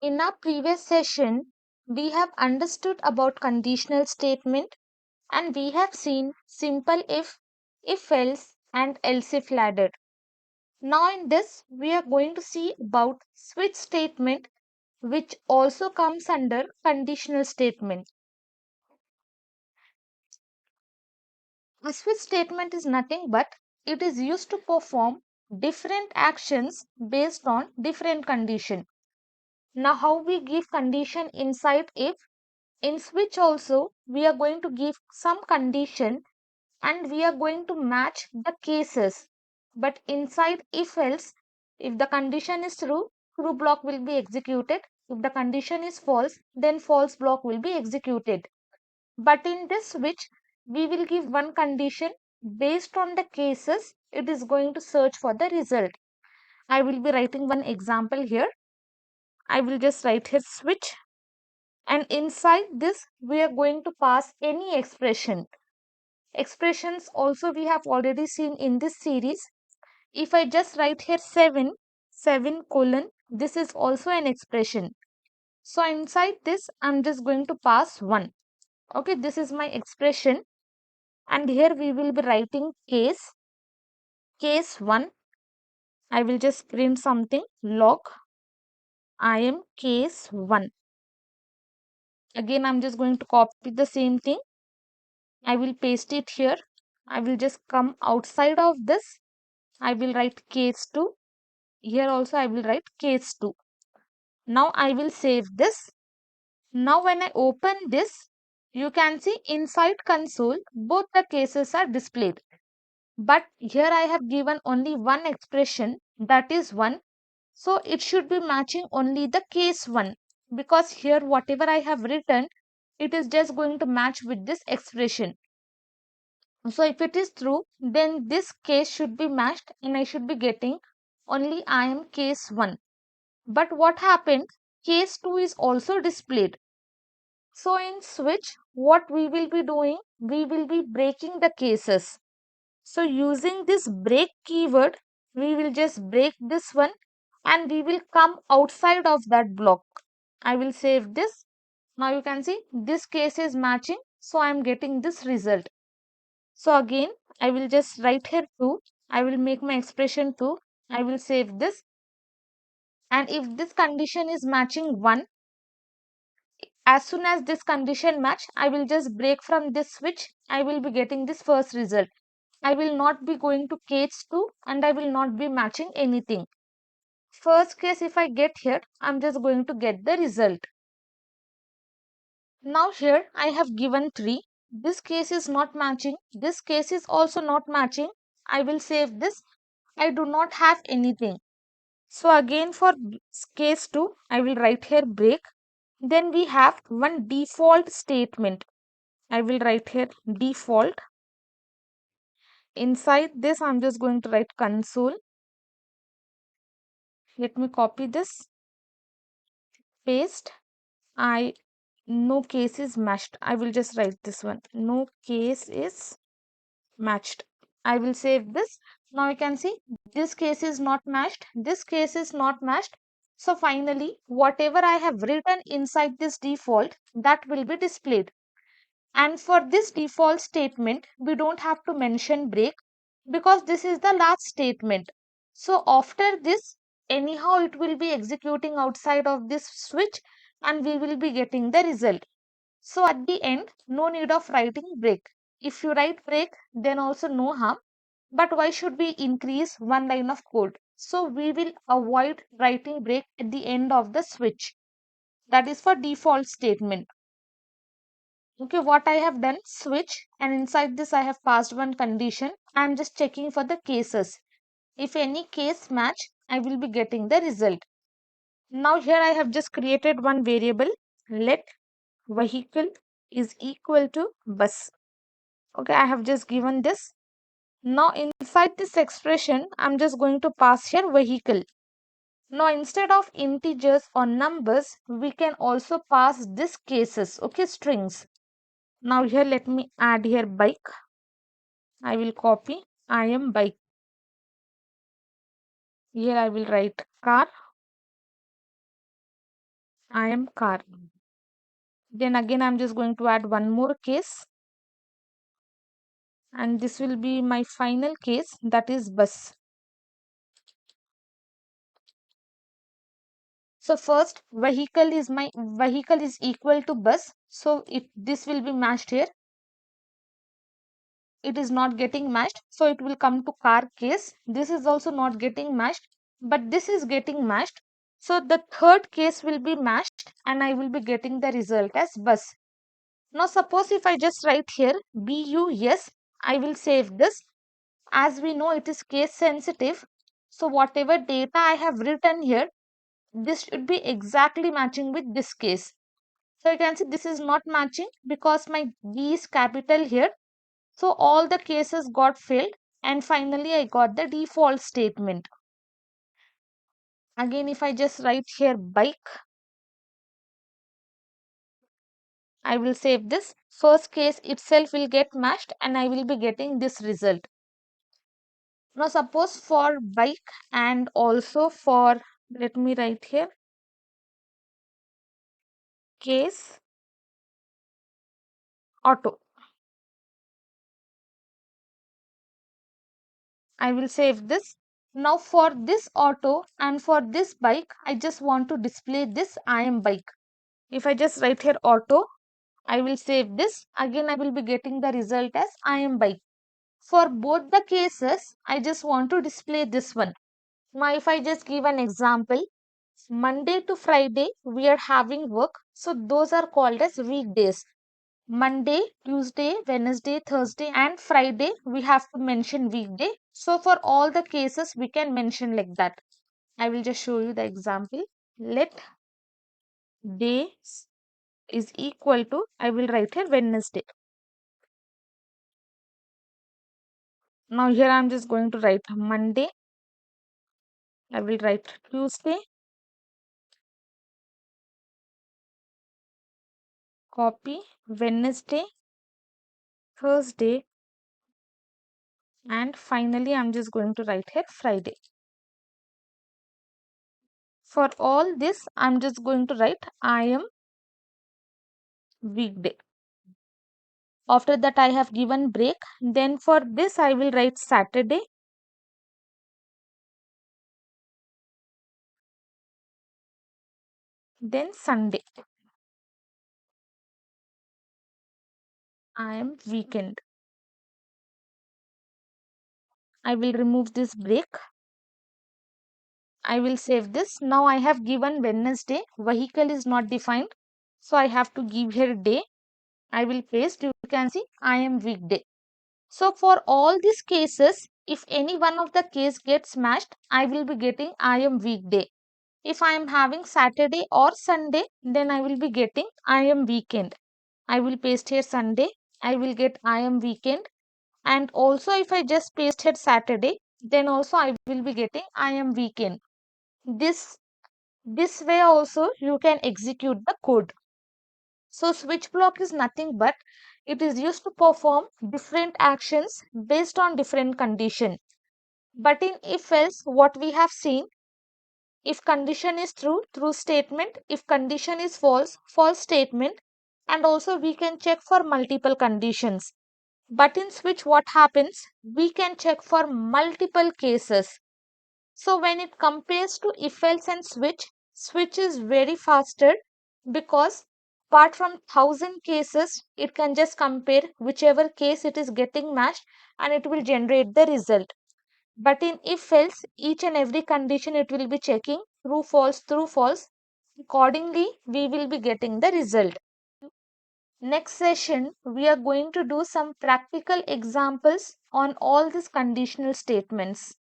In our previous session, we have understood about conditional statement and we have seen simple if else and else if ladder. Now in this, we are going to see about switch statement which also comes under conditional statement. A switch statement is nothing but it is used to perform different actions based on different condition. Now how we give condition inside if, in switch also we are going to give some condition and we are going to match the cases. But inside if else, if the condition is true block will be executed. If the condition is false, then false block will be executed. But in this switch, we will give one condition based on the cases, it is going to search for the result. I will be writing one example here. I will just write here switch and inside this we are going to pass any expression. Expressions also we have already seen in this series. If I just write here 7 colon, this is also an expression. So inside this I'm just going to pass 1. Okay, this is my expression and here we will be writing case 1. I will just print something log I am case 1. Again I'm just going to copy the same thing. I will paste it here. I will just come outside of this. I will write case 2. Here also I will write case 2. Now I will save this. Now when I open this, you can see inside console both the cases are displayed. But here I have given only one expression, that is 1. So it should be matching only the case 1 because here whatever I have written, it is just going to match with this expression. So if it is true, then this case should be matched and I should be getting only I am case 1. But what happened? Case 2 is also displayed. So in switch, what we will be doing? We will be breaking the cases. So using this break keyword, we will just break this one and we will come outside of that block. I will save this. Now you can see this case is matching. So I am getting this result. So again, I will just write here 2. I will make my expression 2. I will save this. And if this condition is matching 1, as soon as this condition match, I will just break from this switch. I will be getting this first result. I will not be going to case 2 and I will not be matching anything. First case if I get here, I'm just going to get the result. Now here I have given 3. This case is not matching. This case is also not matching. I will save this. I do not have anything. So again for case 2, I will write here break. Then we have one default statement. I will write here default. Inside this, I'm just going to write console. Let me copy this, paste. No case is matched. I will just write this one. No case is matched. I will save this. Now you can see this case is not matched. This case is not matched. So finally, whatever I have written inside this default, that will be displayed. And for this default statement, we don't have to mention break because this is the last statement. So after this, anyhow, it will be executing outside of this switch and we will be getting the result. So at the end, no need of writing break. If you write break, then also no harm. But why should we increase one line of code? So we will avoid writing break at the end of the switch. That is for default statement. Okay, what I have done, switch, and inside this I have passed one condition. I am just checking for the cases. If any case match, I will be getting the result. Now here I have just created one variable, let vehicle is equal to bus. Okay, I have just given this. Now inside this expression, I'm just going to pass here vehicle. Now instead of integers or numbers, we can also pass this cases, okay, strings. Now here let me add here bike. I will copy I am bike. Here I will write car. I am car. Then again, I'm just going to add one more case, and this will be my final case, that is bus. So first, vehicle is equal to bus. So this will be matched here. It is not getting matched, so it will come to car case. This is also not getting matched, but this is getting matched. So the third case will be matched, and I will be getting the result as bus. Now suppose if I just write here BUS, I will save this. As we know, it is case sensitive. So whatever data I have written here, this should be exactly matching with this case. So you can see this is not matching because my B is capital here. So all the cases got failed, and finally I got the default statement. Again, if I just write here bike, I will save this. First case itself will get matched, and I will be getting this result. Now suppose for bike and also for, let me write here, case auto. I will save this. Now for this auto and for this bike, I just want to display this I am bike. If I just write here auto, I will save this. Again, I will be getting the result as I am bike. For both the cases, I just want to display this one. Now, if I just give an example, Monday to Friday, we are having work. So, those are called as weekdays. Monday, Tuesday, Wednesday, Thursday, and Friday, we have to mention weekday. So, for all the cases, we can mention like that. I will just show you the example. Let days is equal to, I will write here Wednesday. Now here I am just going to write Monday. I will write Tuesday. Copy Wednesday, Thursday, and finally I'm just going to write here Friday. For all this, I'm just going to write I am weekday. After that, I have given break. Then for this, I will write Saturday. Then Sunday. I am weekend. I will remove this break. I will save this. Now I have given Wednesday. Vehicle is not defined. So I have to give here day. I will paste. You can see I am weekday. So for all these cases, if any one of the case gets matched, I will be getting I am weekday. If I am having Saturday or Sunday, then I will be getting I am weekend. I will paste here Sunday. I will get I am weekend. And also if I just paste here Saturday, then also I will be getting I am weekend. This way also you can execute the code. So switch block is nothing but it is used to perform different actions based on different condition. But in if else, what we have seen, if condition is true, true statement, if condition is false, false statement, and also we can check for multiple conditions. But in switch, what happens? We can check for multiple cases. So when it compares to if else and switch, switch is very faster because apart from 1,000 cases, it can just compare whichever case it is getting matched and it will generate the result. But in if else, each and every condition it will be checking true, false, true, false. Accordingly, we will be getting the result. Next session, we are going to do some practical examples on all these conditional statements.